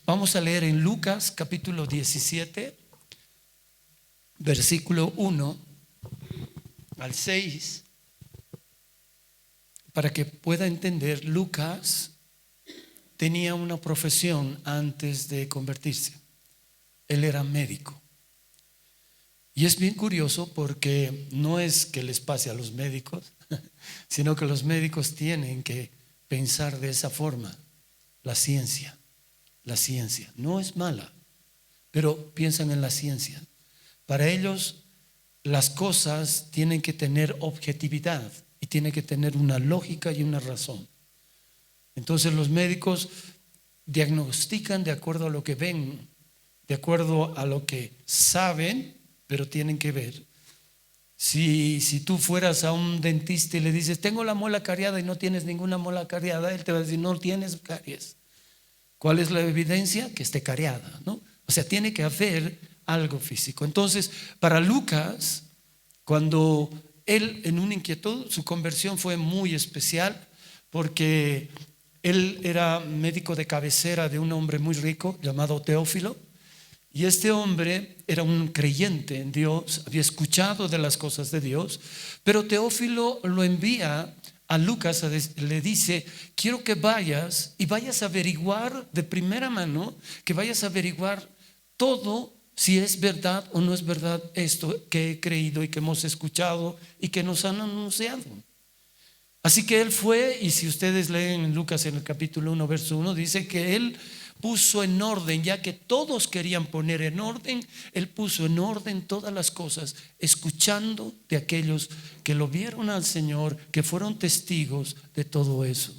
Vamos a leer en Lucas capítulo 17, versículo 1 al 6, para que pueda entender. Lucas tenía una profesión antes de convertirse. Él era médico. Y es bien curioso porque no es que les pase a los médicos, sino que los médicos tienen que pensar de esa forma. La ciencia no es mala, pero piensan en la ciencia. Para ellos las cosas tienen que tener objetividad y tienen que tener una lógica y una razón. Entonces los médicos diagnostican de acuerdo a lo que ven, de acuerdo a lo que saben, pero tienen que ver. Si tú fueras a un dentista y le dices, tengo la muela cariada, y no tienes ninguna muela cariada, él te va a decir, no tienes caries. ¿Cuál es la evidencia? Que esté cariada, ¿no? O sea, tiene que haber algo físico. Entonces, para Lucas, cuando él en una inquietud, su conversión fue muy especial, porque él era médico de cabecera de un hombre muy rico llamado Teófilo. Y este hombre era un creyente en Dios, había escuchado de las cosas de Dios, pero Teófilo lo envía a Lucas, le dice, quiero que vayas y vayas a averiguar de primera mano, que vayas a averiguar todo, si es verdad o no es verdad esto que he creído y que hemos escuchado y que nos han anunciado. Así que él fue, y si ustedes leen en Lucas en el capítulo 1, verso 1, dice que él puso en orden, ya que todos querían poner en orden, él puso en orden todas las cosas, escuchando de aquellos que lo vieron al Señor, que fueron testigos de todo eso.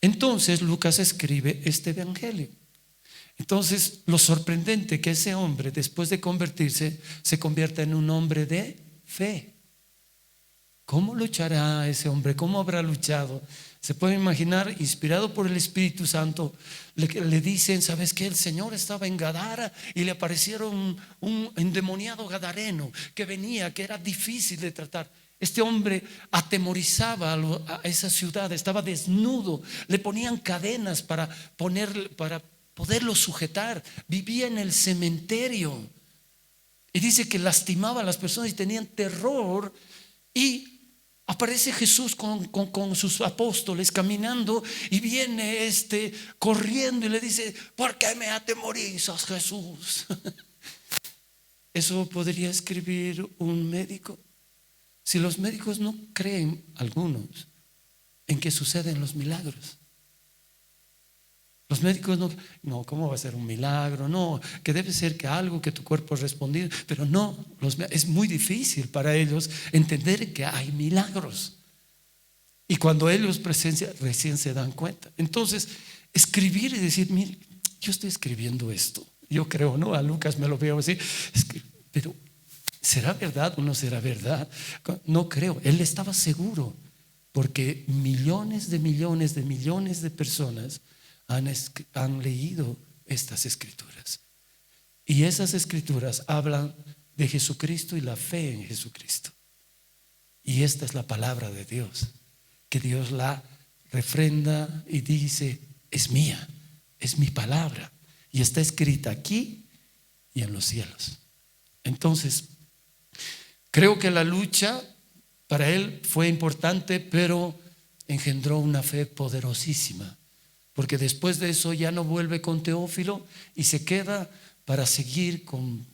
Entonces Lucas escribe este evangelio. Entonces lo sorprendente que ese hombre, después de convertirse, se convierta en un hombre de fe. ¿Cómo luchará ese hombre? ¿Cómo habrá luchado? Se puede imaginar, inspirado por el Espíritu Santo, le dicen, ¿sabes qué? El Señor estaba en Gadara y le aparecieron un endemoniado gadareno que venía, que era difícil de tratar. Este hombre atemorizaba a esa ciudad, estaba desnudo, le ponían cadenas para poderlo sujetar, vivía en el cementerio. Y dice que lastimaba a las personas y tenían terror. Y aparece Jesús con sus apóstoles caminando, y viene corriendo y le dice, ¿por qué me atemorizas, Jesús? Eso podría escribir un médico. Si los médicos no creen, algunos, en que suceden los milagros. Los médicos no, ¿cómo va a ser un milagro? No, que debe ser que algo que tu cuerpo ha respondido. Pero no, es muy difícil para ellos entender que hay milagros. Y cuando ellos presencian, recién se dan cuenta. Entonces, escribir y decir, mire, yo estoy escribiendo esto. Yo creo, ¿no? A Lucas me lo veo así. Pero, ¿será verdad o no será verdad? No creo. Él estaba seguro, porque millones de personas han leído estas escrituras, y esas escrituras hablan de Jesucristo y la fe en Jesucristo. Y esta es la palabra de Dios, que Dios la refrenda y dice, es mía, es mi palabra, y está escrita aquí y en los cielos. Entonces, creo que la lucha para él fue importante, pero engendró una fe poderosísima, porque después de eso ya no vuelve con Teófilo y se queda para seguir con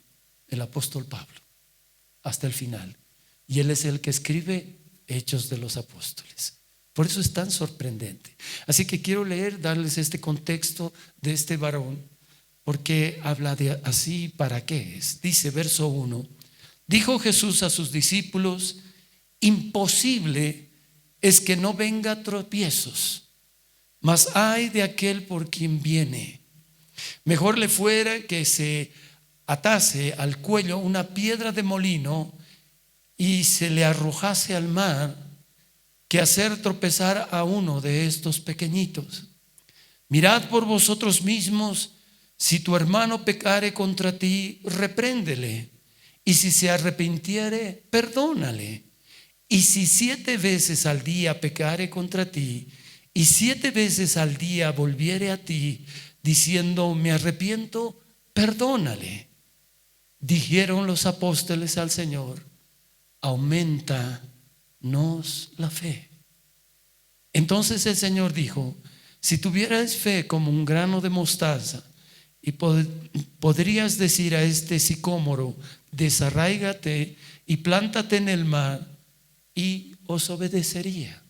el apóstol Pablo hasta el final. Y él es el que escribe Hechos de los Apóstoles. Por eso es tan sorprendente. Así que quiero darles este contexto de este varón, porque habla de así, ¿para qué es? Dice verso 1, dijo Jesús a sus discípulos, imposible es que no venga tropiezos, mas ay de aquel por quien viene. Mejor le fuera que se atase al cuello una piedra de molino y se le arrojase al mar, que hacer tropezar a uno de estos pequeñitos. Mirad por vosotros mismos, si tu hermano pecare contra ti, repréndele, y si se arrepintiere, perdónale. Y si 7 veces al día pecare contra ti, y 7 veces al día volviere a ti, diciendo: me arrepiento, perdónale. Dijeron los apóstoles al Señor: aumentanos la fe. Entonces el Señor dijo: si tuvieras fe como un grano de mostaza, y podrías decir a este sicómoro: desarráigate y plántate en el mar, y os obedecería.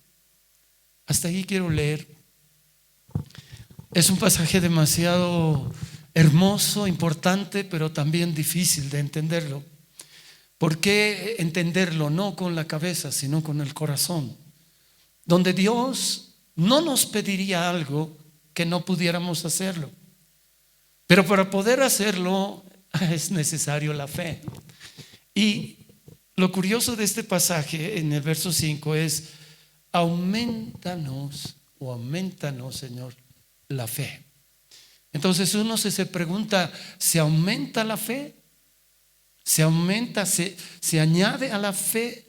Hasta ahí quiero leer. Es un pasaje demasiado hermoso, importante, pero también difícil de entenderlo. ¿Por qué entenderlo? No con la cabeza, sino con el corazón, donde Dios no nos pediría algo que no pudiéramos hacerlo, pero para poder hacerlo es necesario la fe. Y lo curioso de este pasaje en el verso 5 es: aumentanos, Señor, la fe. Entonces uno se pregunta: ¿se aumenta la fe? ¿Se aumenta, se añade a la fe?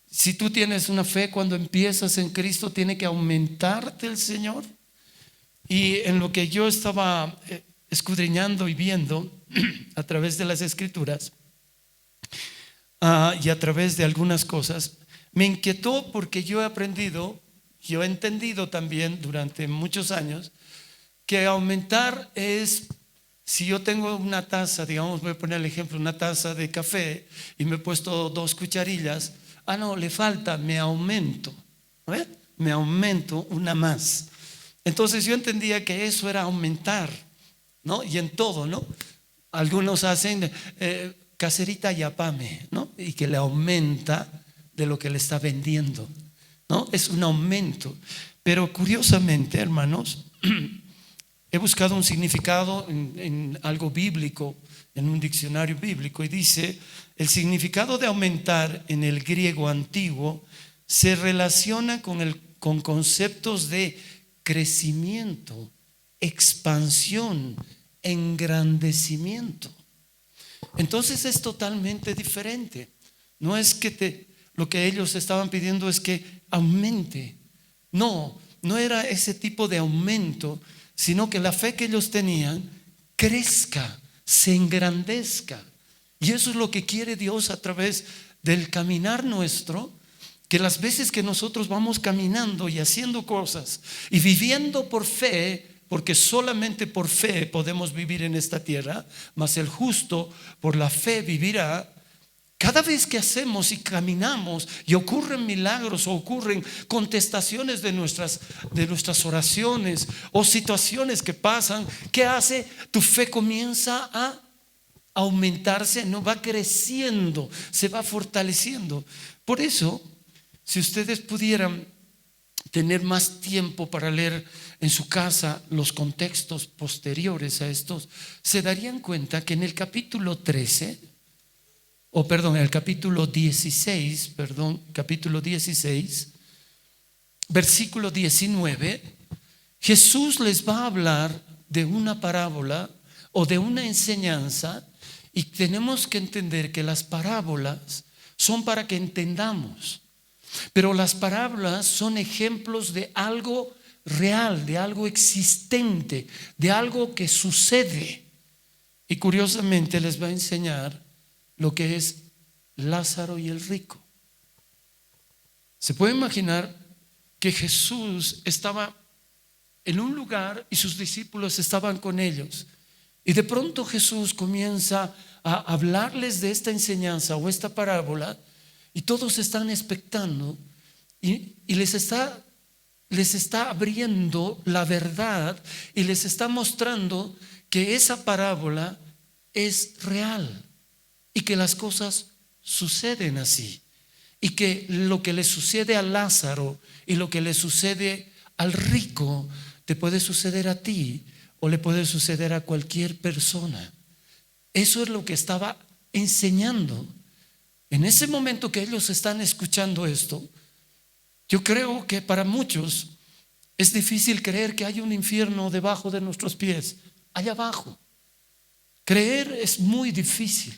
Si tú tienes una fe cuando empiezas en Cristo, tiene que aumentarte el Señor. Y en lo que yo estaba escudriñando y viendo a través de las Escrituras y a través de algunas cosas, me inquietó, porque yo he entendido también durante muchos años que aumentar es: si yo tengo una taza, digamos, voy a poner el ejemplo, una taza de café, y me he puesto 2 cucharillas, no, le falta, me aumento, ¿ves? Me aumento una más. Entonces yo entendía que eso era aumentar, ¿no? Y en todo, ¿no? Algunos hacen caserita y apame, ¿no? Y que le aumenta de lo que le está vendiendo, ¿no? Es un aumento. Pero curiosamente, hermanos, he buscado un significado en algo bíblico, en un diccionario bíblico, y dice: el significado de aumentar en el griego antiguo se relaciona con conceptos de crecimiento, expansión, engrandecimiento. Entonces es totalmente diferente. No es que lo que ellos estaban pidiendo es que aumente. No era ese tipo de aumento, sino que la fe que ellos tenían crezca, se engrandezca. Y eso es lo que quiere Dios a través del caminar nuestro, que las veces que nosotros vamos caminando y haciendo cosas y viviendo por fe, porque solamente por fe podemos vivir en esta tierra, mas el justo por la fe vivirá. Cada vez que hacemos y caminamos y ocurren milagros o ocurren contestaciones de nuestras oraciones o situaciones que pasan, ¿qué hace? Tu fe comienza a aumentarse, no va creciendo, se va fortaleciendo. Por eso, si ustedes pudieran tener más tiempo para leer en su casa los contextos posteriores a estos, se darían cuenta que en el capítulo 13, en el capítulo 16, versículo 19, Jesús les va a hablar de una parábola o de una enseñanza. Y tenemos que entender que las parábolas son para que entendamos, pero las parábolas son ejemplos de algo real, de algo existente, de algo que sucede. Y curiosamente les va a enseñar lo que es Lázaro y el rico. Se puede imaginar que Jesús estaba en un lugar y sus discípulos estaban con ellos. Y de pronto Jesús comienza a hablarles de esta enseñanza o esta parábola, y todos están expectando y les está abriendo la verdad y les está mostrando que esa parábola es real y que las cosas suceden así, y que lo que le sucede a Lázaro y lo que le sucede al rico te puede suceder a ti o le puede suceder a cualquier persona. Eso es lo que estaba enseñando. En ese momento que ellos están escuchando esto, yo creo que para muchos es difícil creer que hay un infierno debajo de nuestros pies, allá abajo. Creer es muy difícil.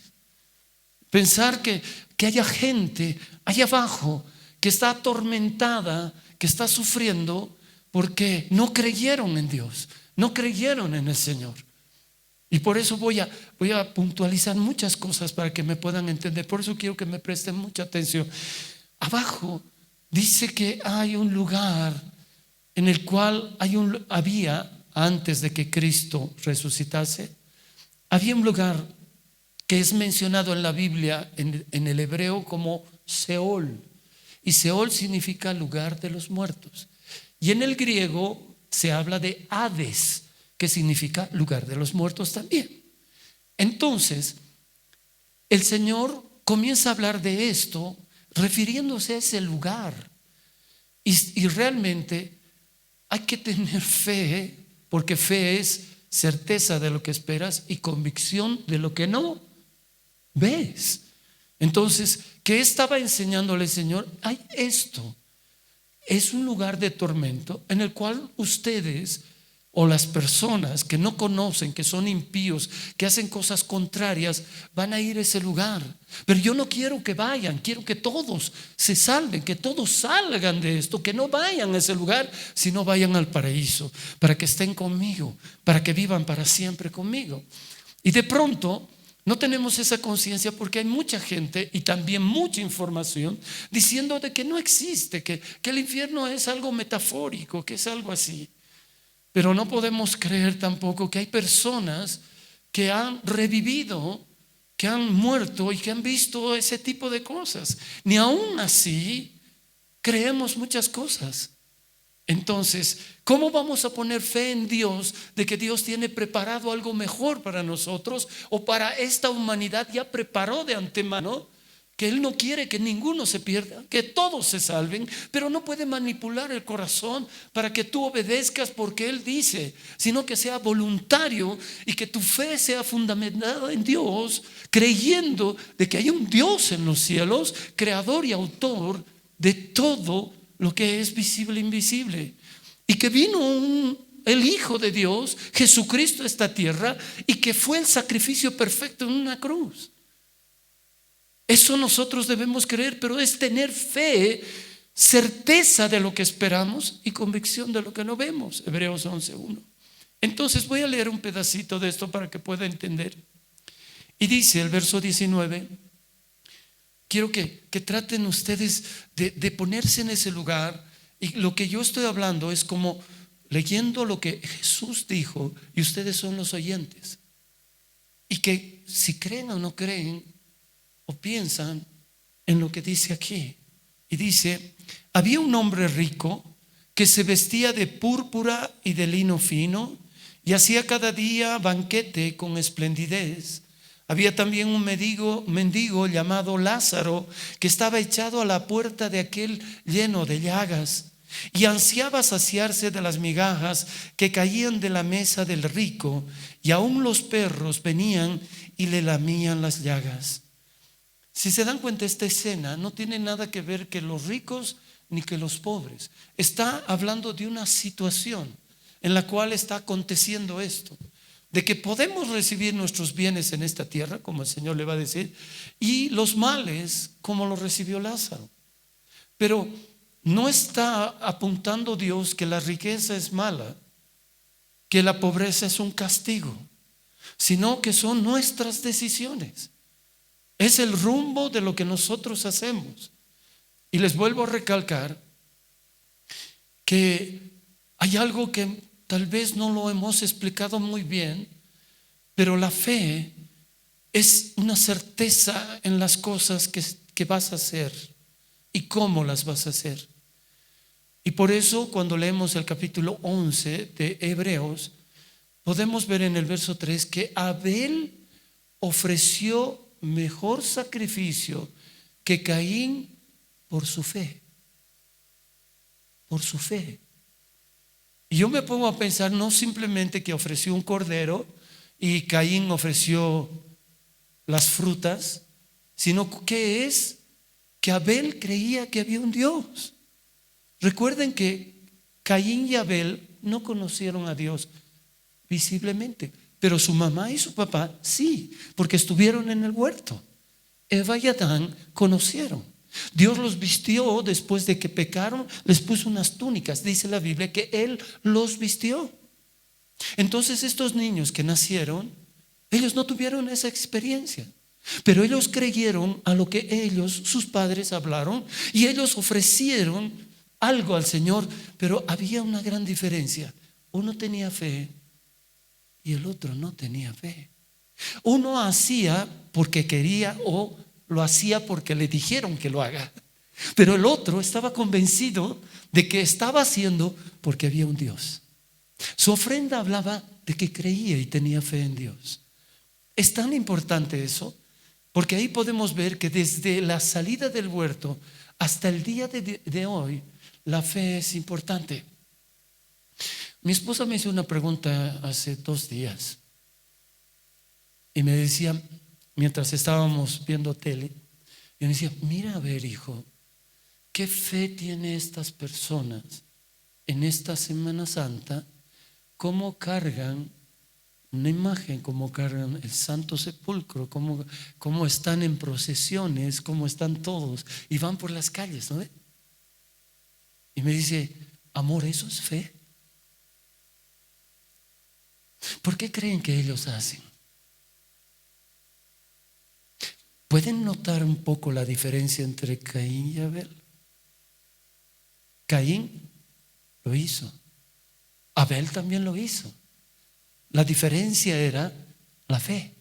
Pensar que haya gente allá abajo que está atormentada, que está sufriendo porque no creyeron en Dios, no creyeron en el Señor. Y por eso voy a puntualizar muchas cosas para que me puedan entender. Por eso quiero que me presten mucha atención. Abajo dice que hay un lugar en el cual había, antes de que Cristo resucitase, había un lugar que es mencionado en la Biblia, en el hebreo, como Seol. Y Seol significa lugar de los muertos. Y en el griego se habla de Hades, que significa lugar de los muertos también. Entonces, el Señor comienza a hablar de esto, refiriéndose a ese lugar. Y realmente hay que tener fe, porque fe es certeza de lo que esperas y convicción de lo que no ves. Entonces, ¿qué estaba enseñándole el Señor? Hay esto. Es un lugar de tormento en el cual ustedes o las personas que no conocen, que son impíos, que hacen cosas contrarias, van a ir a ese lugar. Pero yo no quiero que vayan, quiero que todos se salven, que todos salgan de esto, que no vayan a ese lugar, sino vayan al paraíso, para que estén conmigo, para que vivan para siempre conmigo. Y de pronto no tenemos esa conciencia porque hay mucha gente y también mucha información diciendo de que no existe, que el infierno es algo metafórico, que es algo así. Pero no podemos creer tampoco que hay personas que han revivido, que han muerto y que han visto ese tipo de cosas. Ni aún así creemos muchas cosas. Entonces, ¿cómo vamos a poner fe en Dios de que Dios tiene preparado algo mejor para nosotros o para esta humanidad? Ya preparó de antemano que Él no quiere que ninguno se pierda, que todos se salven, pero no puede manipular el corazón para que tú obedezcas porque Él dice, sino que sea voluntario y que tu fe sea fundamentada en Dios, creyendo de que hay un Dios en los cielos, creador y autor de todo lo que es visible e invisible, y que vino el Hijo de Dios, Jesucristo, a esta tierra, y que fue el sacrificio perfecto en una cruz. Eso nosotros debemos creer, pero es tener fe, certeza de lo que esperamos y convicción de lo que no vemos. Hebreos 11:1. Entonces voy a leer un pedacito de esto para que pueda entender. Y dice el verso 19, quiero que traten ustedes de ponerse en ese lugar. Y lo que yo estoy hablando es como leyendo lo que Jesús dijo y ustedes son los oyentes. Y que si creen o no creen o piensan en lo que dice aquí. Y dice, había un hombre rico que se vestía de púrpura y de lino fino y hacía cada día banquete con esplendidez. Había también un mendigo llamado Lázaro que estaba echado a la puerta de aquel lleno de llagas y ansiaba saciarse de las migajas que caían de la mesa del rico, y aún los perros venían y le lamían las llagas. Si se dan cuenta, esta escena no tiene nada que ver que los ricos ni que los pobres. Está hablando de una situación en la cual está aconteciendo esto, de que podemos recibir nuestros bienes en esta tierra, como el Señor le va a decir, y los males, como lo recibió Lázaro. Pero no está apuntando Dios que la riqueza es mala, que la pobreza es un castigo, sino que son nuestras decisiones. Es el rumbo de lo que nosotros hacemos. Y les vuelvo a recalcar que hay algo que tal vez no lo hemos explicado muy bien, pero la fe es una certeza en las cosas que vas a hacer y cómo las vas a hacer. Y por eso cuando leemos el capítulo 11 de Hebreos, podemos ver en el verso 3 que Abel ofreció mejor sacrificio que Caín por su fe. Por su fe. Y yo me pongo a pensar, no simplemente que ofreció un cordero y Caín ofreció las frutas, sino que es que Abel creía que había un Dios. Recuerden que Caín y Abel no conocieron a Dios visiblemente, pero su mamá y su papá sí, porque estuvieron en el huerto. Eva y Adán conocieron. Dios los vistió después de que pecaron, les puso unas túnicas. Dice la Biblia que Él los vistió. Entonces estos niños que nacieron, ellos no tuvieron esa experiencia, pero ellos creyeron a lo que ellos, sus padres, hablaron, y ellos ofrecieron algo al Señor. Pero había una gran diferencia. Uno tenía fe y el otro no tenía fe. Uno hacía porque quería o lo hacía porque le dijeron que lo haga, pero el otro estaba convencido de que estaba haciendo porque había un Dios. Su ofrenda hablaba de que creía y tenía fe en Dios. Es tan importante eso, porque ahí podemos ver que desde la salida del huerto hasta el día de hoy, la fe es importante. Mi esposa me hizo una pregunta hace 2 días y me decía, mientras estábamos viendo tele, y me decía: mira, a ver, hijo, ¿qué fe tiene estas personas en esta Semana Santa? ¿Cómo cargan una imagen, cómo cargan el Santo Sepulcro, cómo están en procesiones, cómo están todos y van por las calles, ¿no? Y me dice: amor, ¿eso es fe? ¿Por qué creen que ellos hacen? ¿Pueden notar un poco la diferencia entre Caín y Abel? Caín lo hizo, Abel también lo hizo. La diferencia era la fe,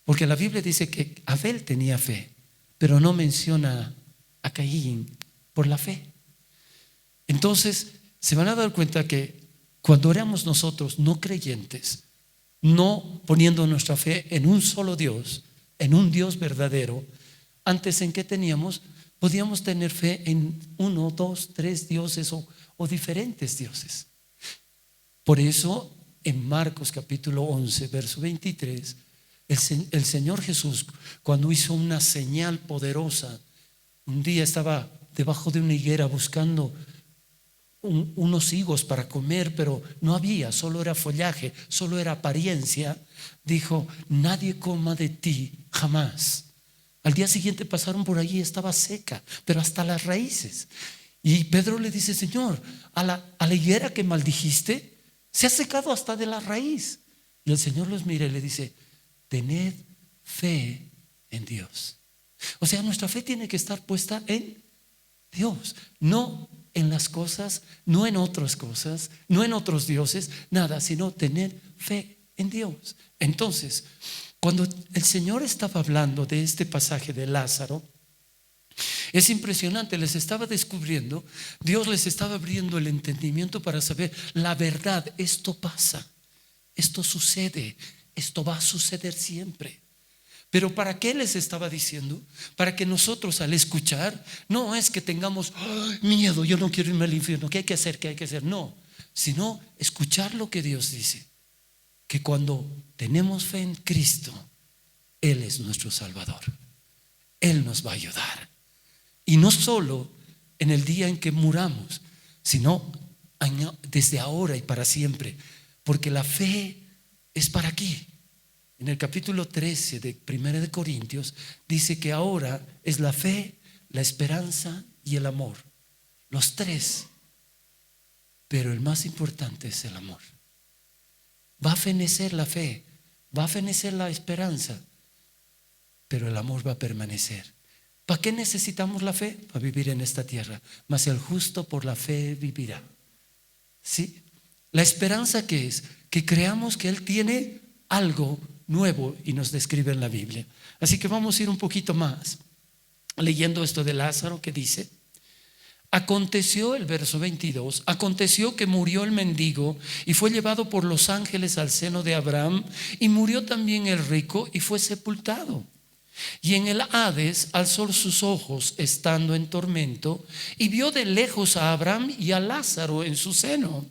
porque la Biblia dice que Abel tenía fe, pero no menciona a Caín por la fe. Entonces se van a dar cuenta que cuando éramos nosotros no creyentes, no poniendo nuestra fe en un solo Dios, en un Dios verdadero, antes, ¿en qué teníamos? Podíamos tener fe en 1, 2, 3 dioses o diferentes dioses. Por eso en Marcos capítulo 11 verso 23, el Señor Jesús, cuando hizo una señal poderosa, un día estaba debajo de una higuera buscando unos higos para comer, pero no había, solo era follaje, solo era apariencia. Dijo: nadie coma de ti jamás. Al día siguiente pasaron por allí, estaba seca, pero hasta las raíces. Y Pedro le dice: Señor, a la higuera que maldijiste se ha secado hasta de la raíz. Y el Señor los mira y le dice: tened fe en Dios. O sea, nuestra fe tiene que estar puesta en Dios, no en las cosas, no en otras cosas, no en otros dioses, nada, sino tener fe en Dios. Entonces, cuando el Señor estaba hablando de este pasaje de Lázaro, es impresionante, les estaba descubriendo, Dios les estaba abriendo el entendimiento para saber la verdad. Esto pasa, esto sucede, esto va a suceder siempre. Pero ¿para qué les estaba diciendo? Para que nosotros al escuchar, no es que tengamos miedo, yo no quiero irme al infierno, ¿qué hay que hacer? ¿Qué hay que hacer? No, sino escuchar lo que Dios dice, que cuando tenemos fe en Cristo, Él es nuestro Salvador, Él nos va a ayudar. Y no solo en el día en que muramos, sino desde ahora y para siempre, porque la fe es para aquí. En el capítulo 13 de 1 de Corintios dice que ahora es la fe, la esperanza y el amor, los 3, pero el más importante es el amor. Va a fenecer la fe, va a fenecer la esperanza, pero el amor va a permanecer. ¿Para qué necesitamos la fe? Para vivir en esta tierra. Mas el justo por la fe vivirá. ¿Sí? La esperanza, ¿qué es? Que creamos que Él tiene algo nuevo y nos describe en la Biblia. Así que vamos a ir un poquito más leyendo esto de Lázaro, que dice: aconteció, el verso 22, aconteció que murió el mendigo y fue llevado por los ángeles al seno de Abraham, y murió también el rico y fue sepultado. Y en el Hades alzó sus ojos estando en tormento y vio de lejos a Abraham y a Lázaro en su seno.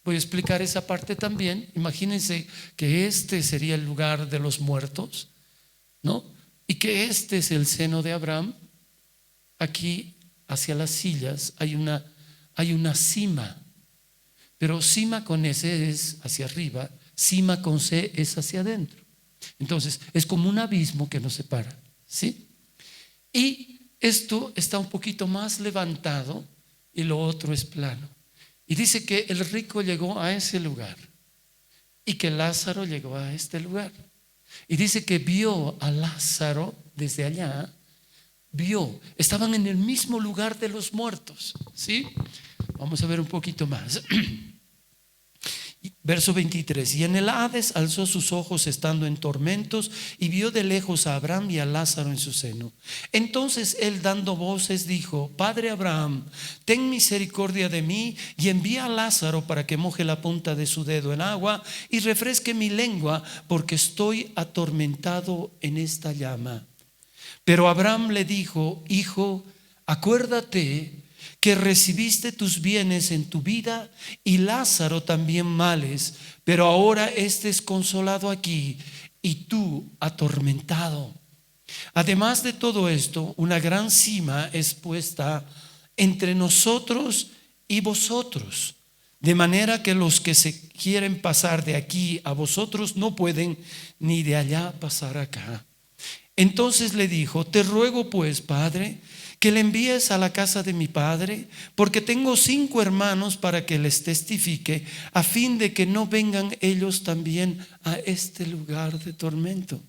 Voy a explicar esa parte también. Imagínense que este sería el lugar de los muertos, ¿no? Y que este es el seno de Abraham. Aquí hacia las sillas hay una cima, pero cima con S es hacia arriba, cima con C es hacia adentro. Entonces es como un abismo que nos separa, ¿sí? Y esto está un poquito más levantado y lo otro es plano. Y dice que el rico llegó a ese lugar y que Lázaro llegó a este lugar. Y dice que vio a Lázaro desde allá, estaban en el mismo lugar de los muertos, ¿sí? Vamos a ver un poquito más. Verso 23: y en el Hades alzó sus ojos estando en tormentos y vio de lejos a Abraham y a Lázaro en su seno. Entonces él, dando voces, dijo: Padre Abraham, ten misericordia de mí y envía a Lázaro para que moje la punta de su dedo en agua y refresque mi lengua, porque estoy atormentado en esta llama. Pero Abraham le dijo: Hijo, acuérdate que recibiste tus bienes en tu vida y Lázaro también males, pero ahora este es consolado aquí y tú atormentado. Además de todo esto, una gran sima es puesta entre nosotros y vosotros, de manera que los que se quieren pasar de aquí a vosotros no pueden, ni de allá pasar acá. Entonces le dijo: te ruego pues, Padre, que le envíes a la casa de mi padre, porque tengo 5 hermanos, para que les testifique, a fin de que no vengan ellos también a este lugar de tormento.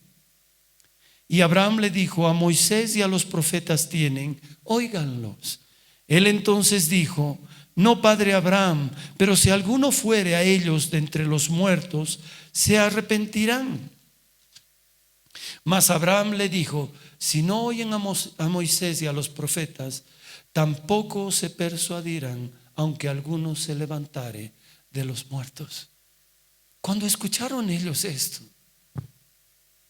Y Abraham le dijo: a Moisés y a los profetas tienen, óiganlos. Él entonces dijo: no, padre Abraham, pero si alguno fuere a ellos de entre los muertos, se arrepentirán. Mas Abraham le dijo: si no oyen a Moisés y a los profetas, tampoco se persuadirán, aunque alguno se levantare de los muertos. Cuando escucharon ellos esto,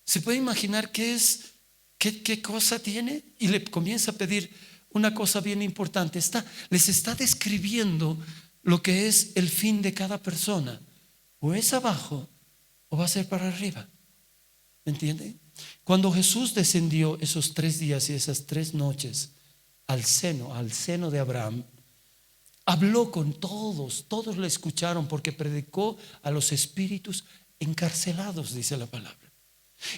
¿se puede imaginar qué cosa tiene? Y le comienza a pedir una cosa bien importante. Les está describiendo lo que es el fin de cada persona. O es abajo o va a ser para arriba. ¿Me entienden? Cuando Jesús descendió esos 3 días y esas 3 noches al seno de Abraham, habló con todos le escucharon, porque predicó a los espíritus encarcelados, dice la palabra.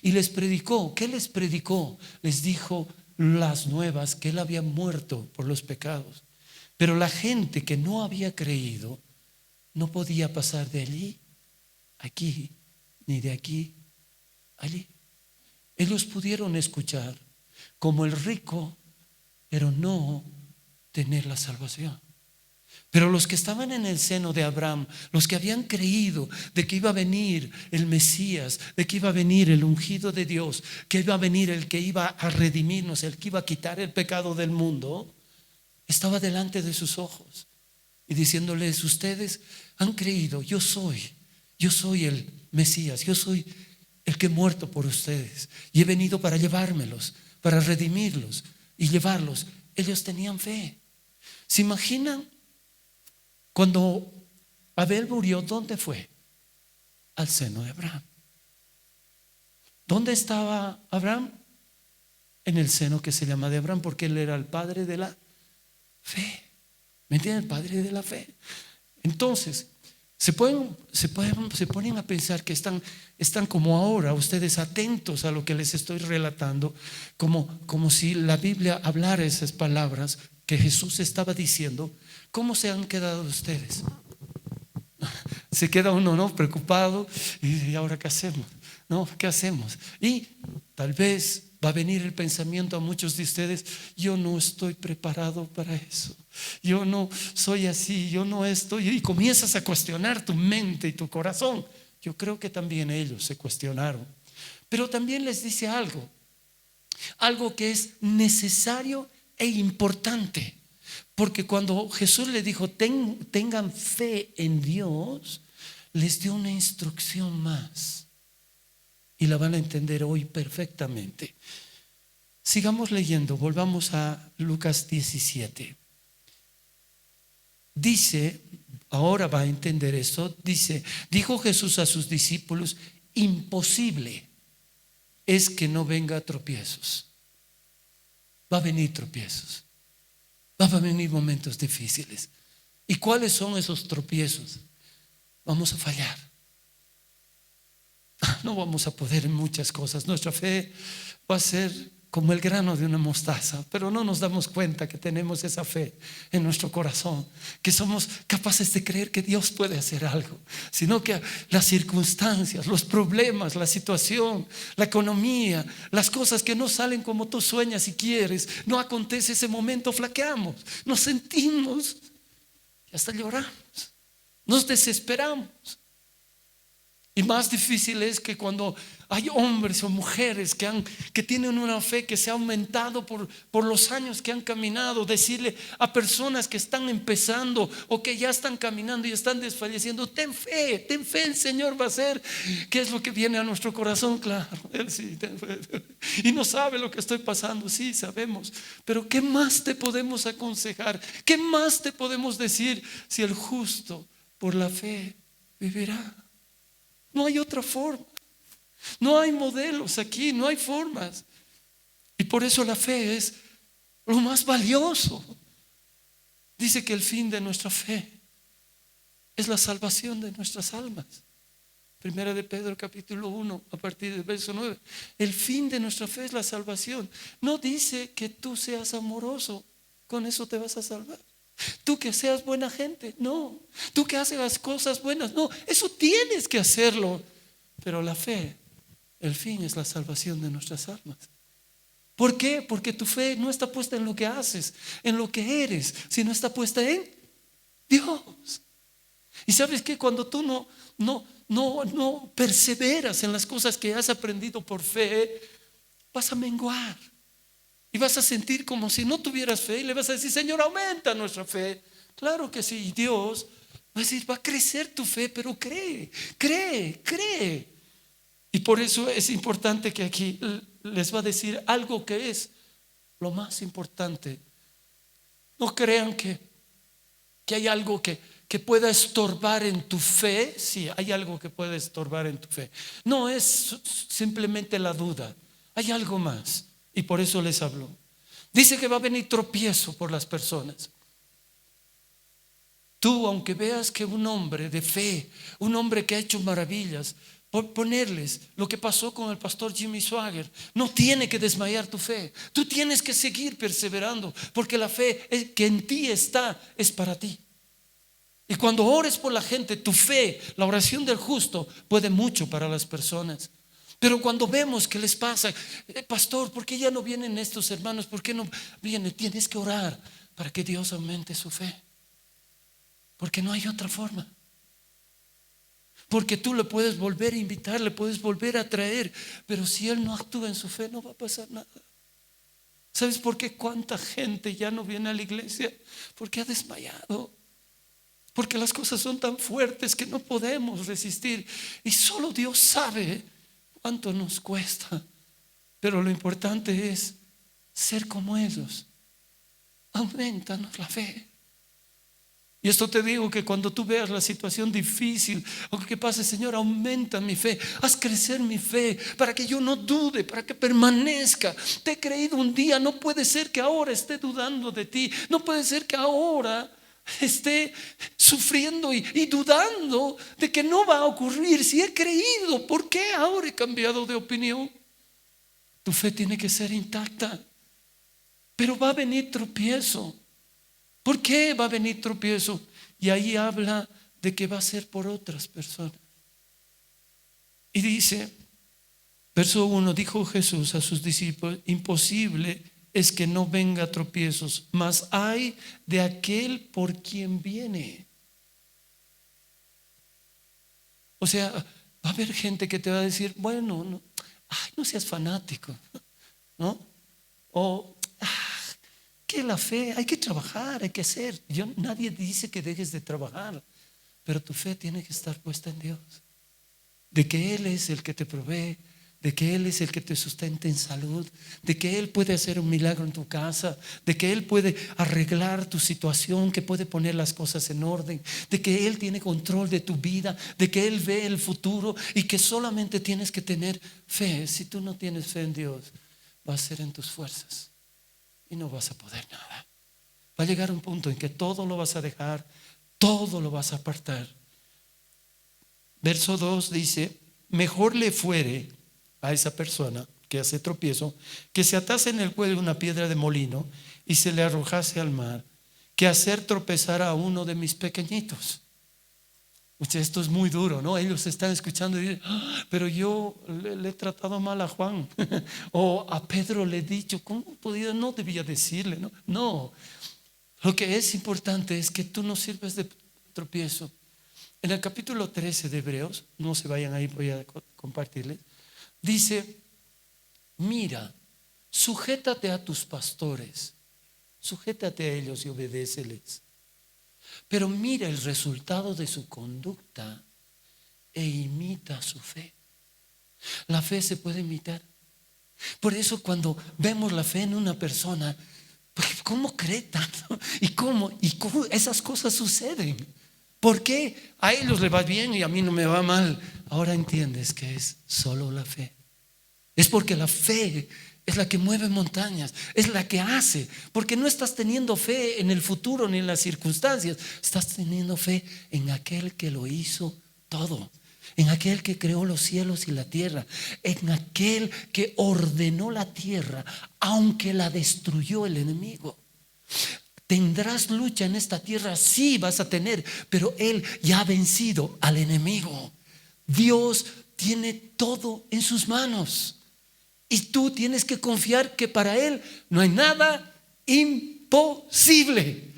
Y les predicó. ¿Qué les predicó? Les dijo las nuevas, que él había muerto por los pecados. Pero la gente que no había creído no podía pasar de allí, aquí, ni de aquí, allí. Ellos pudieron escuchar como el rico, pero no tener la salvación. Pero los que estaban en el seno de Abraham, los que habían creído de que iba a venir el Mesías, de que iba a venir el ungido de Dios, que iba a venir el que iba a redimirnos, el que iba a quitar el pecado del mundo, estaba delante de sus ojos y diciéndoles: ustedes han creído, yo soy el Mesías, yo soy el que he muerto por ustedes y he venido para llevármelos, para redimirlos y llevarlos. Ellos tenían fe. ¿Se imaginan? Cuando Abel murió, ¿dónde fue? Al seno de Abraham. ¿Dónde estaba Abraham? En el seno que se llama de Abraham, porque él era el padre de la fe. ¿Me entienden? El padre de la fe. Entonces, se ponen a pensar que están como ahora ustedes atentos a lo que les estoy relatando, como si la Biblia hablara esas palabras que Jesús estaba diciendo. ¿Cómo se han quedado ustedes? Se queda uno, ¿no?, preocupado. ¿Y ahora qué hacemos? ¿No? ¿Qué hacemos? Y tal vez va a venir el pensamiento a muchos de ustedes: yo no estoy preparado para eso, yo no soy así, yo no estoy. Y comienzas a cuestionar tu mente y tu corazón. Yo creo que también ellos se cuestionaron. Pero también les dice algo que es necesario e importante. Porque cuando Jesús le dijo: tengan fe en Dios, les dio una instrucción más. Y la van a entender hoy perfectamente. Sigamos leyendo, volvamos a Lucas 17. Dice, ahora va a entender eso. Dice: dijo Jesús a sus discípulos: imposible es que no venga tropiezos. Va a venir tropiezos. Va a venir momentos difíciles. ¿Y cuáles son esos tropiezos? Vamos a fallar. No vamos a poder en muchas cosas. Nuestra fe va a ser como el grano de una mostaza, pero no nos damos cuenta que tenemos esa fe en nuestro corazón, que somos capaces de creer que Dios puede hacer algo, sino que las circunstancias, los problemas, la situación, la economía, las cosas que no salen como tú sueñas y quieres, no acontece ese momento, flaqueamos, nos sentimos y hasta lloramos, nos desesperamos. Y más difícil es que cuando hay hombres o mujeres que tienen una fe que se ha aumentado por los años que han caminado, decirle a personas que están empezando o que ya están caminando y están desfalleciendo: ten fe, el Señor va a hacer. ¿Qué es lo que viene a nuestro corazón? Claro, Él sí, ten fe. Y no sabe lo que estoy pasando, sí, sabemos. Pero ¿qué más te podemos aconsejar? ¿Qué más te podemos decir si el justo por la fe vivirá? No hay otra forma. No hay modelos aquí, no hay formas. Y por eso la fe es lo más valioso. Dice que el fin de nuestra fe es la salvación de nuestras almas. Primera de Pedro capítulo 1 a partir del verso 9. El fin de nuestra fe es la salvación. No dice que tú seas amoroso, con eso te vas a salvar. Tú que seas buena gente, no. Tú que haces las cosas buenas, no. Eso tienes que hacerlo. Pero la fe, el fin es la salvación de nuestras almas. ¿Por qué? Porque tu fe no está puesta en lo que haces, en lo que eres, sino está puesta en Dios. Y sabes que cuando tú no perseveras en las cosas que has aprendido por fe, vas a menguar. Y vas a sentir como si no tuvieras fe y le vas a decir: Señor, aumenta nuestra fe. Claro que sí, Dios va a decir: va a crecer tu fe, pero cree. Y por eso es importante que aquí les va a decir algo que es lo más importante. No crean que hay algo que pueda estorbar en tu fe. Sí, hay algo que puede estorbar en tu fe. No es simplemente la duda, hay algo más. Y por eso les hablo. Dice que va a venir tropiezo por las personas. Tú, aunque veas que un hombre de fe, un hombre que ha hecho maravillas, por ponerles lo que pasó con el pastor Jimmy Swaggart, no tiene que desmayar tu fe. Tú tienes que seguir perseverando, porque la fe que en ti está es para ti. Y cuando ores por la gente, tu fe, la oración del justo, puede mucho para las personas. Pero cuando vemos que les pasa: pastor, ¿por qué ya no vienen estos hermanos? ¿Por qué no vienen? Tienes que orar para que Dios aumente su fe, porque no hay otra forma. Porque tú le puedes volver a invitar, le puedes volver a traer, pero si él no actúa en su fe, no va a pasar nada. ¿Sabes por qué cuánta gente ya no viene a la iglesia? Porque ha desmayado. Porque las cosas son tan fuertes que no podemos resistir. Y solo Dios sabe cuánto nos cuesta. Pero lo importante es ser como ellos. Aumentanos la fe. Y esto te digo, que cuando tú veas la situación difícil, o que pase: Señor, aumenta mi fe, haz crecer mi fe, para que yo no dude, para que permanezca. Te he creído un día, no puede ser que ahora esté dudando de ti. No puede ser que ahora esté sufriendo y dudando de que no va a ocurrir. Si he creído, ¿por qué ahora he cambiado de opinión? Tu fe tiene que ser intacta. Pero va a venir tropiezo. ¿Por qué va a venir tropiezo? Y ahí habla de que va a ser por otras personas. Y dice, verso 1, dijo Jesús a sus discípulos: imposible es que no venga tropiezos, mas hay de aquel por quien viene. O sea, va a haber gente que te va a decir: bueno, no seas fanático, ¿no? O que la fe, hay que trabajar, hay que hacer. Nadie dice que dejes de trabajar, pero tu fe tiene que estar puesta en Dios, de que Él es el que te provee, de que Él es el que te sustenta en salud, de que Él puede hacer un milagro en tu casa, de que Él puede arreglar tu situación, que puede poner las cosas en orden, de que Él tiene control de tu vida, de que Él ve el futuro y que solamente tienes que tener fe. Si tú no tienes fe en Dios, va a ser en tus fuerzas y no vas a poder nada. Va a llegar un punto en que todo lo vas a dejar, todo lo vas a apartar. Verso 2 dice: mejor le fuere a esa persona que hace tropiezo, que se atase en el cuello una piedra de molino y se le arrojase al mar, que hacer tropezar a uno de mis pequeñitos. Esto es muy duro, ¿no? Ellos están escuchando y dicen, pero yo le he tratado mal a Juan o a Pedro le he dicho, ¿cómo podía? No debía decirle, ¿no? No, lo que es importante es que tú no sirves de tropiezo. En el capítulo 13 de Hebreos, no se vayan ahí, voy a compartirles, dice, mira, sujétate a tus pastores, sujétate a ellos y obedéceles. Pero mira el resultado de su conducta e imita su fe. La fe se puede imitar. Por eso cuando vemos la fe en una persona, ¿cómo cree tanto? ¿Y cómo esas cosas suceden? ¿Por qué a ellos les va bien y a mí no me va mal? Ahora entiendes que es solo la fe. Es porque la fe es la que mueve montañas, es la que hace, porque no estás teniendo fe en el futuro ni en las circunstancias, estás teniendo fe en aquel que lo hizo todo, en aquel que creó los cielos y la tierra, en aquel que ordenó la tierra, aunque la destruyó el enemigo. ¿Tendrás lucha en esta tierra? Sí, vas a tener, pero Él ya ha vencido al enemigo. Dios tiene todo en sus manos. Y tú tienes que confiar que para Él no hay nada imposible.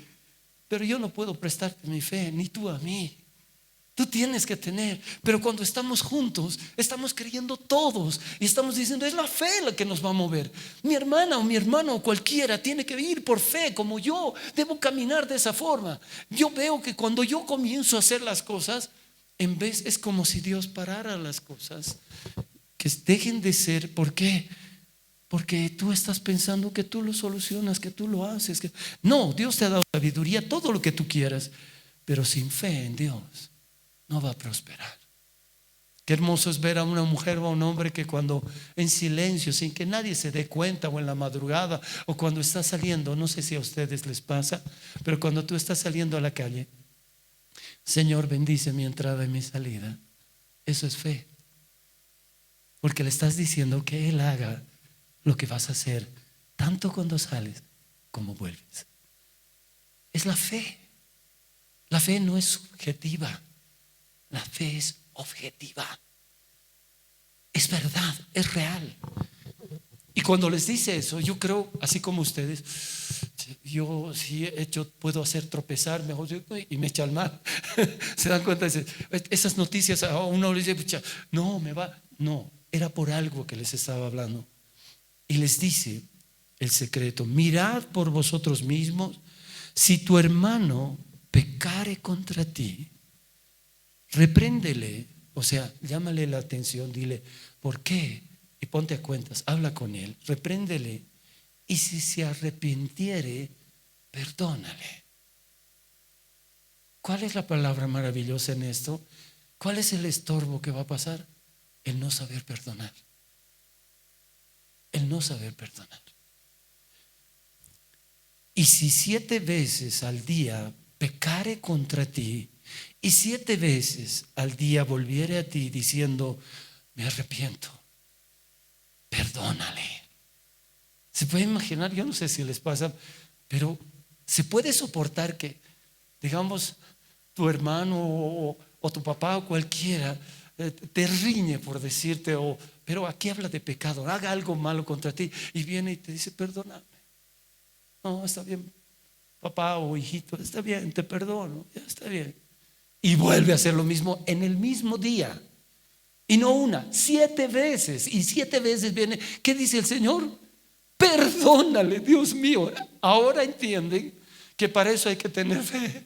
Pero yo no puedo prestarte mi fe, ni tú a mí. Tú tienes que tener. Pero cuando estamos juntos, estamos creyendo todos y estamos diciendo, es la fe la que nos va a mover. Mi hermana o mi hermano o cualquiera tiene que ir por fe, como yo debo caminar de esa forma. Yo veo que cuando yo comienzo a hacer las cosas, en vez es como si Dios parara las cosas, que dejen de ser. ¿Por qué? Porque tú estás pensando que tú lo solucionas, que tú lo haces. No, Dios te ha dado sabiduría, todo lo que tú quieras, pero sin fe en Dios no va a prosperar. Qué hermoso es ver a una mujer o a un hombre que cuando en silencio, sin que nadie se dé cuenta, o en la madrugada, o cuando está saliendo, no sé si a ustedes les pasa, pero cuando tú estás saliendo a la calle, Señor, bendice mi entrada y mi salida. Eso es fe. Porque le estás diciendo que Él haga lo que vas a hacer, tanto cuando sales como vuelves. Es la fe. La fe no es subjetiva. La fe es objetiva. Es verdad, es real. Y cuando les dice eso, yo creo, así como ustedes, yo si he hecho, puedo hacer tropezar, mejor y me echa al mar. Se dan cuenta, esas noticias a uno le dice, no, me va. No, era por algo que les estaba hablando. Y les dice el secreto: mirad por vosotros mismos, si tu hermano pecare contra ti, repréndele, o sea, llámale la atención, dile, ¿por qué? Y ponte a cuentas, habla con él, repréndele, y si se arrepintiere, perdónale. ¿Cuál es la palabra maravillosa en esto? ¿Cuál es el estorbo que va a pasar? El no saber perdonar. El no saber perdonar. Y si 7 veces al día pecare contra ti, y 7 veces al día volviere a ti diciendo, me arrepiento, perdónale. ¿Se puede imaginar? Yo no sé si les pasa, pero se puede soportar que, digamos, tu hermano o tu papá o cualquiera te riñe por decirte, pero aquí habla de pecado, haga algo malo contra ti y viene y te dice, perdóname. No, está bien, papá o hijito, está bien, te perdono, ya está bien. Y vuelve a hacer lo mismo en el mismo día. Y no una, 7 veces. Y 7 veces viene. ¿Qué dice el Señor? Perdónale, Dios mío. Ahora entienden que para eso hay que tener fe.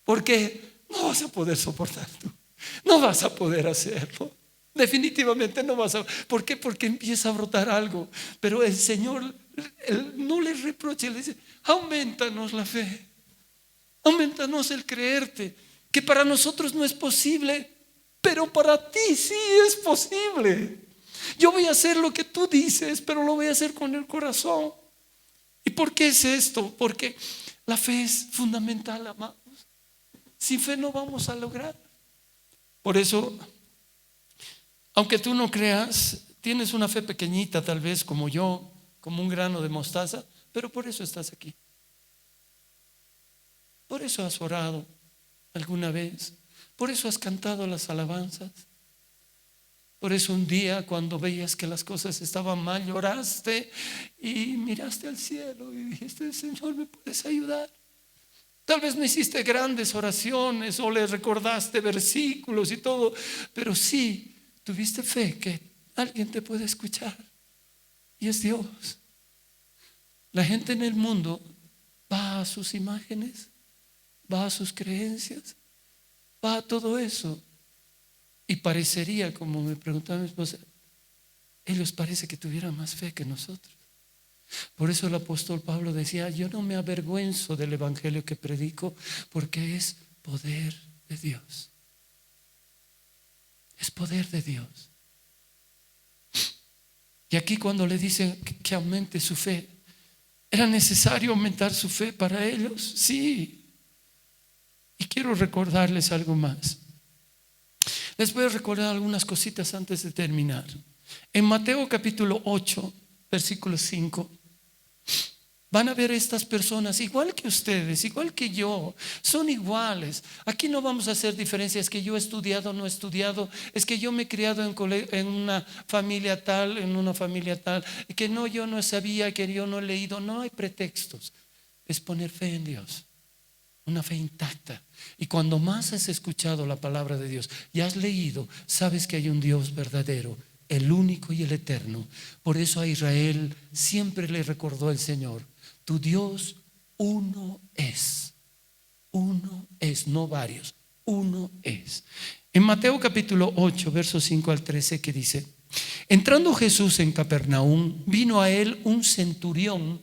Porque no vas a poder soportar tú. No vas a poder hacerlo. Definitivamente no vas a. ¿Por qué? Porque empieza a brotar algo. Pero el Señor no le reproche, le dice, aumentanos la fe. Aumentanos el creerte. Que para nosotros no es posible, pero para ti sí es posible. Yo voy a hacer lo que tú dices, pero lo voy a hacer con el corazón. ¿Y por qué es esto? Porque la fe es fundamental, amados. Sin fe no vamos a lograr. Por eso, aunque tú no creas, tienes una fe pequeñita, tal vez como yo, como un grano de mostaza, pero por eso estás aquí. Por eso has orado alguna vez. Por eso has cantado las alabanzas. Por eso un día cuando veías que las cosas estaban mal, lloraste y miraste al cielo y dijiste: Señor, ¿me puedes ayudar? Tal vez no hiciste grandes oraciones o le recordaste versículos y todo, pero sí tuviste fe que alguien te puede escuchar, y es Dios. La gente en el mundo va a sus imágenes, va a sus creencias, va a todo eso, y parecería, como me preguntaba mi esposa, ellos parece que tuvieran más fe que nosotros. Por eso el apóstol Pablo decía: yo no me avergüenzo del evangelio que predico, porque es poder de Dios. Es poder de Dios. Y aquí cuando le dicen que aumente su fe, ¿era necesario aumentar su fe para ellos? Sí. Y quiero recordarles algo más. Les voy a recordar algunas cositas antes de terminar. En Mateo capítulo 8, versículo 5, van a ver estas personas igual que ustedes, igual que yo, son iguales. Aquí no vamos a hacer diferencias, que yo he estudiado o no he estudiado, es que yo me he criado en una familia tal, en una familia tal, que no, yo no sabía, que yo no he leído. No hay pretextos. Es poner fe en Dios, una fe intacta. Y cuando más has escuchado la palabra de Dios y has leído, sabes que hay un Dios verdadero, el único y el eterno. Por eso a Israel siempre le recordó el Señor: tu Dios uno es, no varios, uno es. En Mateo capítulo 8, versos 5 al 13, que dice: entrando Jesús en Capernaum, vino a él un centurión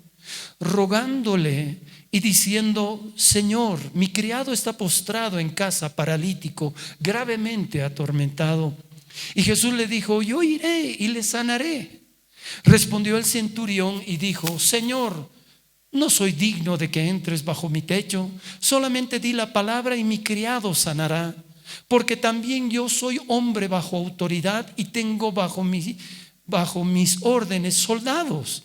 rogándole y diciendo: Señor, mi criado está postrado en casa, paralítico, gravemente atormentado. Y Jesús le dijo: yo iré y le sanaré. Respondió el centurión y dijo: Señor, no soy digno de que entres bajo mi techo, solamente di la palabra y mi criado sanará, porque también yo soy hombre bajo autoridad y tengo bajo mis órdenes soldados.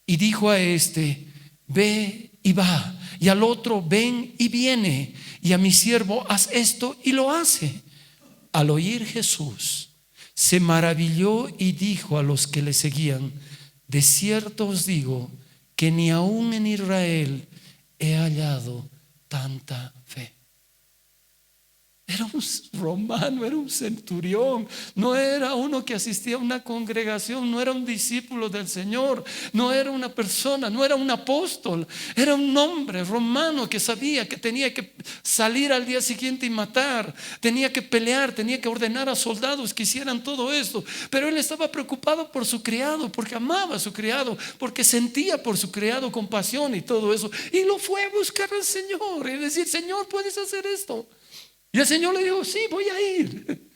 Y dijo a este: ve y va, y al otro: ven y viene, y a mi siervo: haz esto, y lo hace. Al oír Jesús, se maravilló y dijo a los que le seguían: de cierto os digo que ni aún en Israel he hallado tanta fe. Era un romano, era un centurión, no era uno que asistía a una congregación, no era un discípulo del Señor, no era una persona, no era un apóstol, era un hombre romano que sabía que tenía que salir al día siguiente y matar, tenía que pelear, tenía que ordenar a soldados que hicieran todo esto. Pero él estaba preocupado por su criado, porque amaba a su criado, porque sentía por su criado compasión y todo eso, y lo fue a buscar al Señor y decir: Señor, ¿puedes hacer esto? Y el Señor le dijo: sí, voy a ir.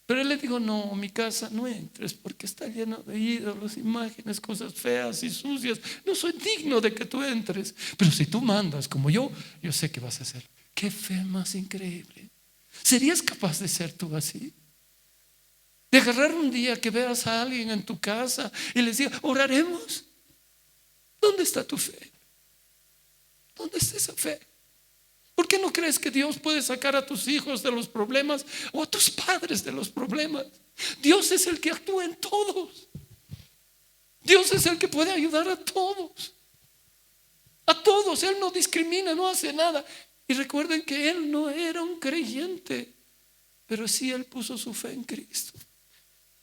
Pero él le dijo: no, mi casa no entres, porque está lleno de ídolos, imágenes, cosas feas y sucias. No soy digno de que tú entres. Pero si tú mandas como yo sé que vas a hacer. Qué fe más increíble. ¿Serías capaz de ser tú así? De agarrar un día que veas a alguien en tu casa y les diga: oraremos. ¿Dónde está tu fe? ¿Dónde está esa fe? ¿Por qué no crees que Dios puede sacar a tus hijos de los problemas o a tus padres de los problemas? Dios es el que actúa en todos. Dios es el que puede ayudar a todos. A todos. Él no discrimina, no hace nada. Y recuerden que él no era un creyente, pero sí él puso su fe en Cristo.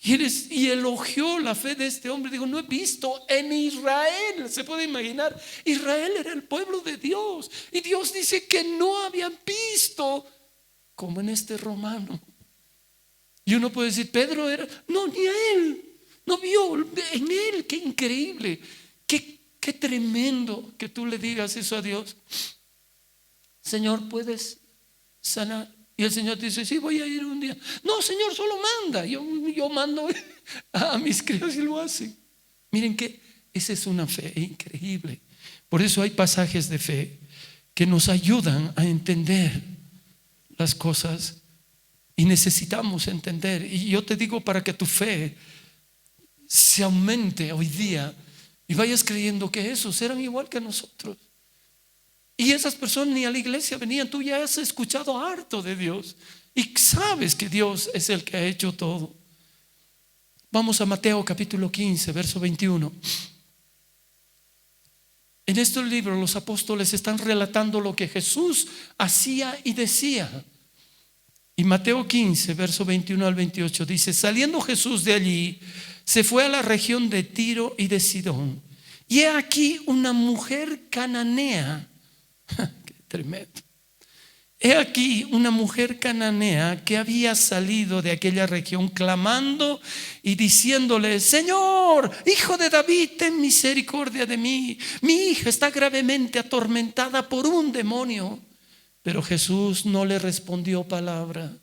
Y elogió la fe de este hombre. Digo: no he visto en Israel. Se puede imaginar, Israel era el pueblo de Dios, y Dios dice que no habían visto como en este romano. Y uno puede decir: Pedro era, no, ni a él, no vio en él. Qué increíble, qué tremendo que tú le digas eso a Dios: Señor, ¿puedes sanar? Y el Señor dice: sí, voy a ir un día. No, Señor, solo manda. Yo mando a mis criados y lo hacen. Miren que esa es una fe increíble. Por eso hay pasajes de fe que nos ayudan a entender las cosas, y necesitamos entender. Y yo te digo, para que tu fe se aumente hoy día y vayas creyendo que esos eran igual que nosotros. Y esas personas ni a la iglesia venían. Tú ya has escuchado harto de Dios y sabes que Dios es el que ha hecho todo. Vamos a Mateo capítulo 15, verso 21. En este libro los apóstoles están relatando lo que Jesús hacía y decía. Y Mateo 15, verso 21 al 28 dice: saliendo Jesús de allí, se fue a la región de Tiro y de Sidón. Y he aquí una mujer cananea. Qué tremendo. He aquí una mujer cananea que había salido de aquella región clamando y diciéndole: Señor, hijo de David, ten misericordia de mí. Mi hija está gravemente atormentada por un demonio. Pero Jesús no le respondió palabra.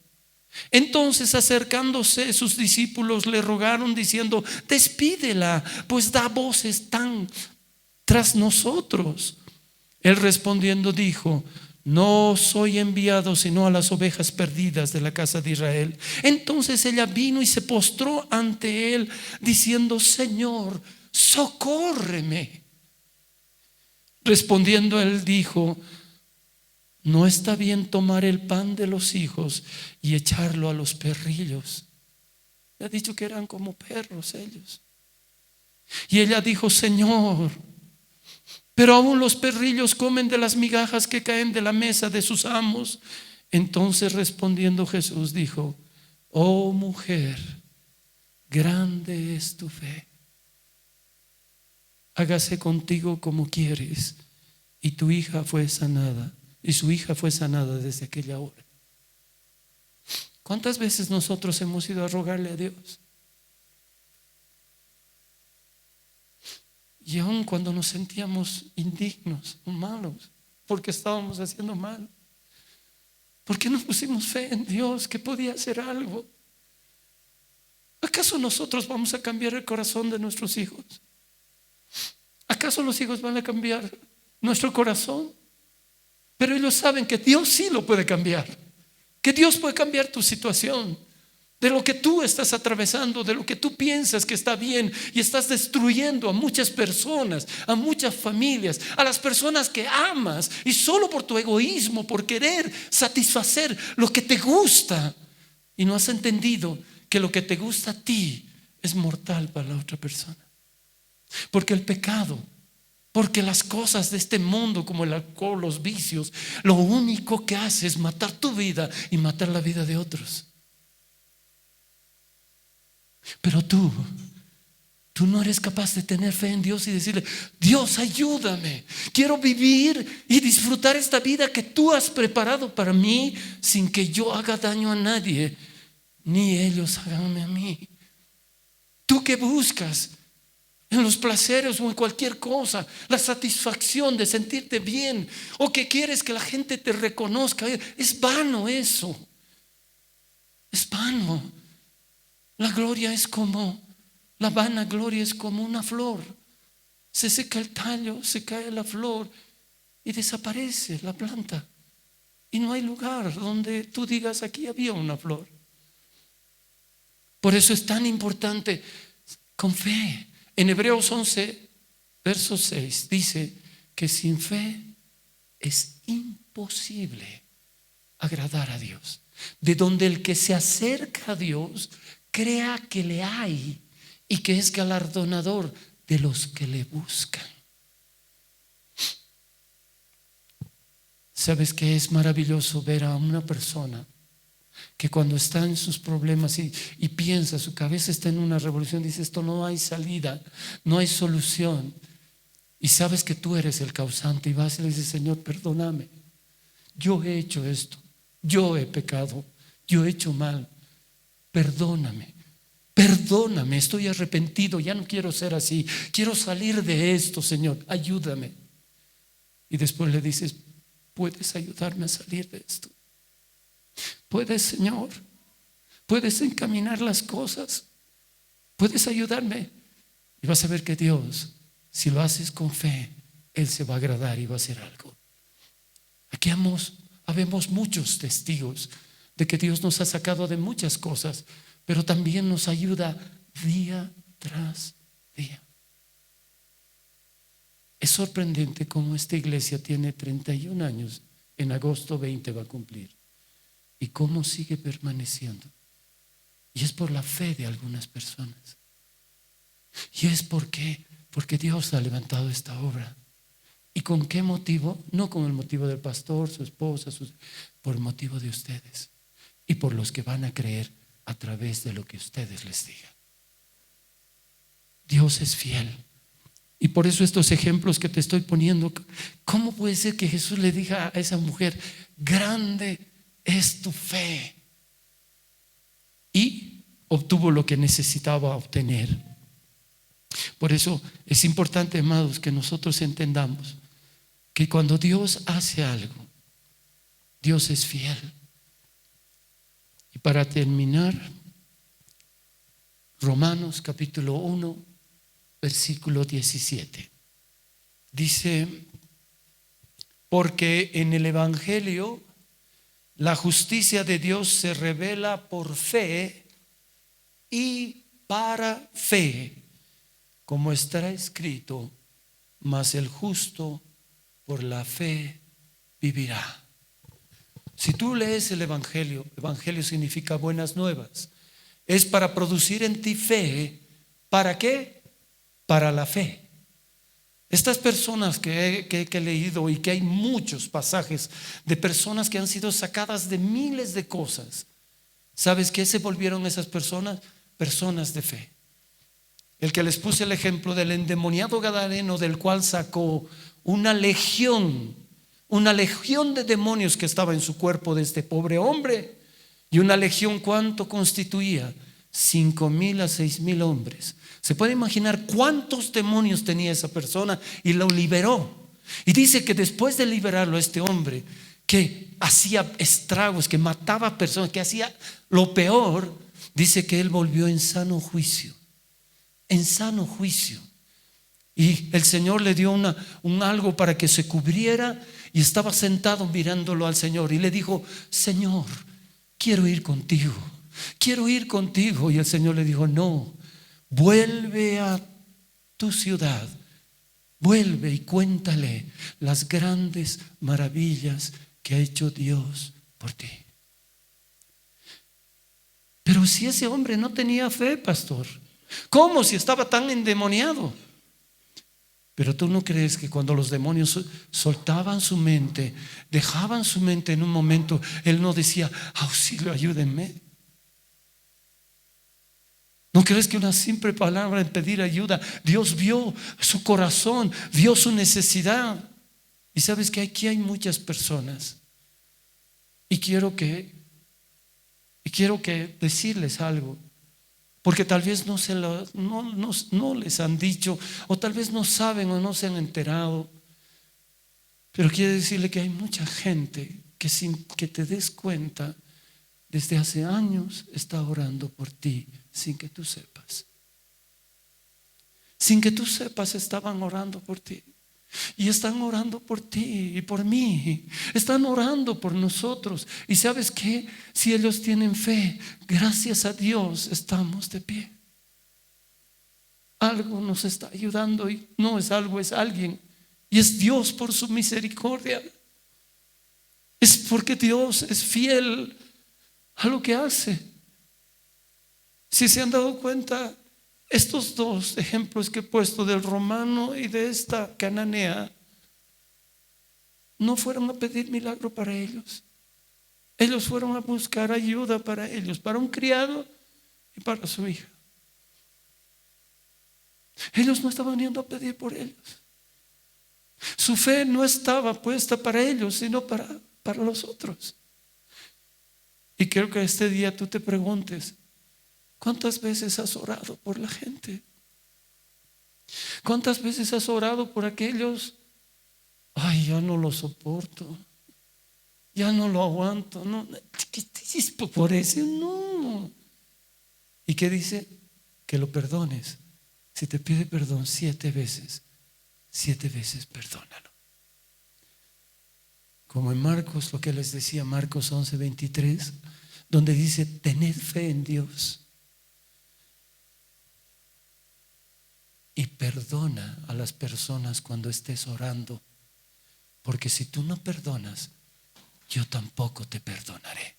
Entonces, acercándose, sus discípulos le rogaron diciendo: despídela, pues da voces tan tras nosotros. Él respondiendo dijo: no soy enviado sino a las ovejas perdidas de la casa de Israel. Entonces ella vino y se postró ante él diciendo: Señor, socórreme. Respondiendo él dijo: no está bien tomar el pan de los hijos y echarlo a los perrillos. Le ha dicho que eran como perros ellos. Y ella dijo: Señor, pero aún los perrillos comen de las migajas que caen de la mesa de sus amos. Entonces respondiendo Jesús dijo: oh mujer, grande es tu fe. Hágase contigo como quieres. Y tu hija fue sanada. Y su hija fue sanada desde aquella hora. ¿Cuántas veces nosotros hemos ido a rogarle a Dios? Y aun cuando nos sentíamos indignos o malos, porque estábamos haciendo mal, ¿por qué no pusimos fe en Dios que podía hacer algo? ¿Acaso nosotros vamos a cambiar el corazón de nuestros hijos? ¿Acaso los hijos van a cambiar nuestro corazón? Pero ellos saben que Dios sí lo puede cambiar, que Dios puede cambiar tu situación, de lo que tú estás atravesando, de lo que tú piensas que está bien, y estás destruyendo a muchas personas, a muchas familias, a las personas que amas, y solo por tu egoísmo, por querer satisfacer lo que te gusta, y no has entendido que lo que te gusta a ti es mortal para la otra persona. Porque el pecado, porque las cosas de este mundo como el alcohol, los vicios, lo único que hace es matar tu vida y matar la vida de otros. Pero tú no eres capaz de tener fe en Dios y decirle: Dios, ayúdame, quiero vivir y disfrutar esta vida que tú has preparado para mí, sin que yo haga daño a nadie, ni ellos háganme a mí. Tú que buscas en los placeres o en cualquier cosa la satisfacción de sentirte bien, o que quieres que la gente te reconozca, es vano eso. Es vano. La gloria es como, la vanagloria es como una flor. Se seca el tallo, se cae la flor y desaparece la planta. Y no hay lugar donde tú digas: aquí había una flor. Por eso es tan importante con fe. En Hebreos 11, verso 6 dice que sin fe es imposible agradar a Dios. De donde el que se acerca a Dios crea que le hay y que es galardonador de los que le buscan. ¿Sabes qué es maravilloso? Ver a una persona que cuando está en sus problemas y piensa, su cabeza está en una revolución, dice: esto no hay salida, no hay solución, y sabes que tú eres el causante, y vas y le dices: Señor, perdóname, yo he hecho esto, yo he pecado, yo he hecho mal, perdóname, estoy arrepentido, ya no quiero ser así, quiero salir de esto, Señor, ayúdame. Y después le dices: ¿puedes ayudarme a salir de esto? ¿Puedes, Señor? ¿Puedes encaminar las cosas? ¿Puedes ayudarme? Y vas a ver que Dios, si lo haces con fe, Él se va a agradar y va a hacer algo. Aquí habemos muchos testigos de que Dios nos ha sacado de muchas cosas, pero también nos ayuda día tras día. Es sorprendente cómo esta iglesia tiene 31 años, en agosto 20 va a cumplir, y cómo sigue permaneciendo. Y es por la fe de algunas personas. Y es porque Dios ha levantado esta obra. ¿Y con qué motivo? No con el motivo del pastor, su esposa, por el motivo de ustedes y por los que van a creer a través de lo que ustedes les digan. Dios es fiel. Y por eso estos ejemplos que te estoy poniendo, ¿cómo puede ser que Jesús le diga a esa mujer, grande es tu fe? Y obtuvo lo que necesitaba obtener. Por eso es importante, amados, que nosotros entendamos que cuando Dios hace algo, Dios es fiel. Y para terminar, Romanos capítulo 1, versículo 17. Dice, porque en el Evangelio la justicia de Dios se revela por fe y para fe, como está escrito, mas el justo por la fe vivirá. Si tú lees el Evangelio, Evangelio significa buenas nuevas, es para producir en ti fe. ¿Para qué? Para la fe. Estas personas que he leído, y que hay muchos pasajes de personas que han sido sacadas de miles de cosas, ¿sabes qué se volvieron esas personas? Personas de fe. El que les puse el ejemplo del endemoniado gadareno, del cual sacó una legión de demonios que estaba en su cuerpo de este pobre hombre. Y una legión, ¿cuánto constituía? 5,000 a 6,000 hombres. ¿Se puede imaginar cuántos demonios tenía esa persona? Y lo liberó. Y dice que después de liberarlo, este hombre que hacía estragos, que mataba personas, que hacía lo peor, dice que él volvió en sano juicio. En sano juicio. Y el Señor le dio un algo para que se cubriera, y estaba sentado mirándolo al Señor y le dijo, Señor, quiero ir contigo, quiero ir contigo. Y el Señor le dijo, no, vuelve a tu ciudad, vuelve y cuéntale las grandes maravillas que ha hecho Dios por ti. Pero si ese hombre no tenía fe, pastor, ¿cómo si estaba tan endemoniado? Pero tú no crees que cuando los demonios soltaban su mente, dejaban su mente en un momento, él no decía, auxilio, ayúdenme. ¿No crees que una simple palabra en pedir ayuda, Dios vio su corazón, vio su necesidad? Y sabes que aquí hay muchas personas, y quiero que decirles algo, porque tal vez no les han dicho, o tal vez no saben o no se han enterado. Pero quiero decirle que hay mucha gente que sin que te des cuenta, desde hace años está orando por ti sin que tú sepas. Sin que tú sepas, estaban orando por ti. Y están orando por ti y por mí. Están orando por nosotros. Y ¿sabes qué? Si ellos tienen fe, gracias a Dios estamos de pie. Algo nos está ayudando, y no es algo, es alguien. Y es Dios por su misericordia. Es porque Dios es fiel a lo que hace. Si se han dado cuenta, estos dos ejemplos que he puesto, del romano y de esta cananea, no fueron a pedir milagro para ellos. Ellos fueron a buscar ayuda para ellos, para un criado y para su hija. Ellos no estaban yendo a pedir por ellos. Su fe no estaba puesta para ellos, sino para los otros. Y quiero que este día tú te preguntes, ¿cuántas veces has orado por la gente? ¿Cuántas veces has orado por aquellos? Ay, ya no lo soporto, ya no lo aguanto, no, por eso no. ¿Y qué dice? Que lo perdones. Si te pide perdón 7 veces, 7 veces perdónalo. Como en Marcos, lo que les decía, Marcos 11:23, donde dice, tened fe en Dios. y perdona a las personas cuando estés orando, porque si tú no perdonas, yo tampoco te perdonaré.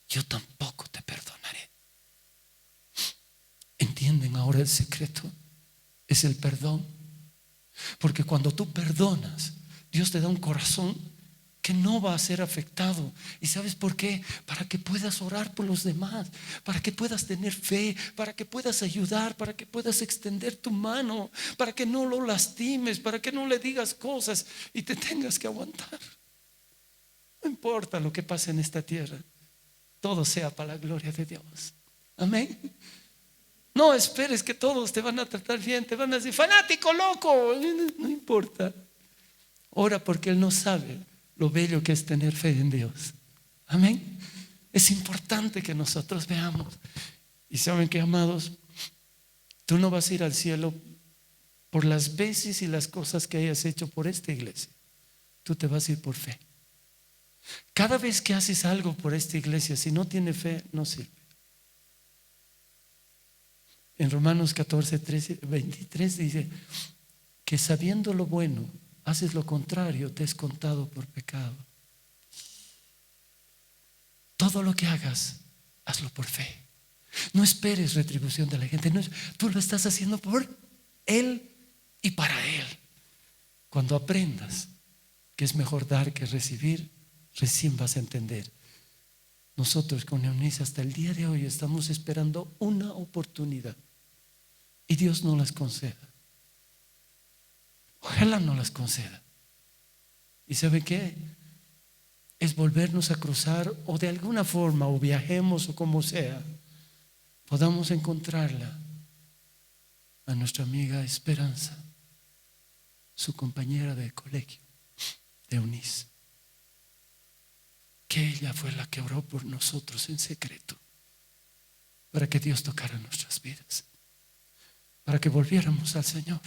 Yo tampoco te perdonaré. ¿Entienden ahora el secreto? Es el perdón. Porque cuando tú perdonas, Dios te da un corazón que no va a ser afectado. ¿Y sabes por qué? Para que puedas orar por los demás, para que puedas tener fe, para que puedas ayudar, para que puedas extender tu mano, para que no lo lastimes, para que no le digas cosas y te tengas que aguantar. No importa lo que pase en esta tierra, todo sea para la gloria de Dios. Amén. No esperes que todos te van a tratar bien, te van a decir fanático, loco. No importa. Ora porque Él no sabe lo bello que es tener fe en Dios. Amén. Es importante que nosotros veamos. Y saben que, amados, tú no vas a ir al cielo por las veces y las cosas que hayas hecho por esta iglesia. Tú te vas a ir por fe. Cada vez que haces algo por esta iglesia, si no tiene fe, no sirve. En Romanos 14, 23 dice que sabiendo lo bueno, haces lo contrario, te es contado por pecado. Todo lo que hagas, hazlo por fe. No esperes retribución de la gente. No, tú lo estás haciendo por Él y para Él. Cuando aprendas que es mejor dar que recibir, recién vas a entender. Nosotros con Eunice hasta el día de hoy estamos esperando una oportunidad y Dios no las conceda. Ojalá no las conceda. ¿Y sabe qué? Es volvernos a cruzar o de alguna forma, o viajemos o como sea, podamos encontrarla a nuestra amiga Esperanza, su compañera de colegio, de Eunice, que ella fue la que oró por nosotros en secreto para que Dios tocara nuestras vidas, para que volviéramos al Señor.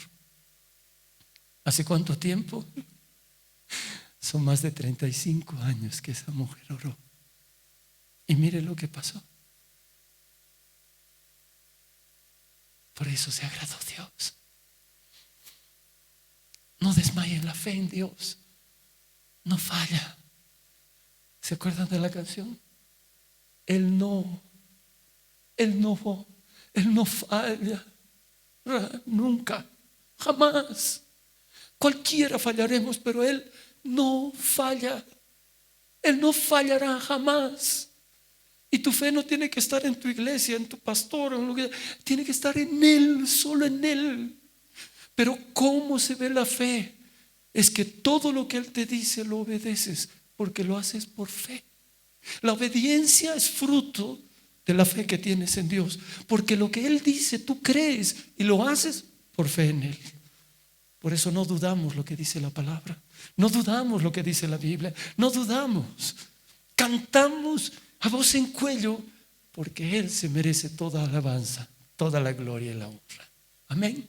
¿Hace cuánto tiempo? Son más de 35 años que esa mujer oró. Y mire lo que pasó. Por eso se agradó Dios. No desmayen la fe en Dios. No falla. ¿Se acuerdan de la canción? Él no falla. Nunca, jamás. Cualquiera fallaremos, pero Él no falla. Él no fallará jamás. Y tu fe no tiene que estar en tu iglesia, en tu pastor, tiene que estar en Él, solo en Él. Pero ¿cómo se ve la fe? Es que todo lo que Él te dice lo obedeces, porque lo haces por fe. La obediencia es fruto de la fe que tienes en Dios, porque lo que Él dice tú crees y lo haces por fe en Él. Por eso no dudamos lo que dice la palabra, no dudamos lo que dice la Biblia, no dudamos, cantamos a voz en cuello, porque Él se merece toda alabanza, toda la gloria y la honra. Amén.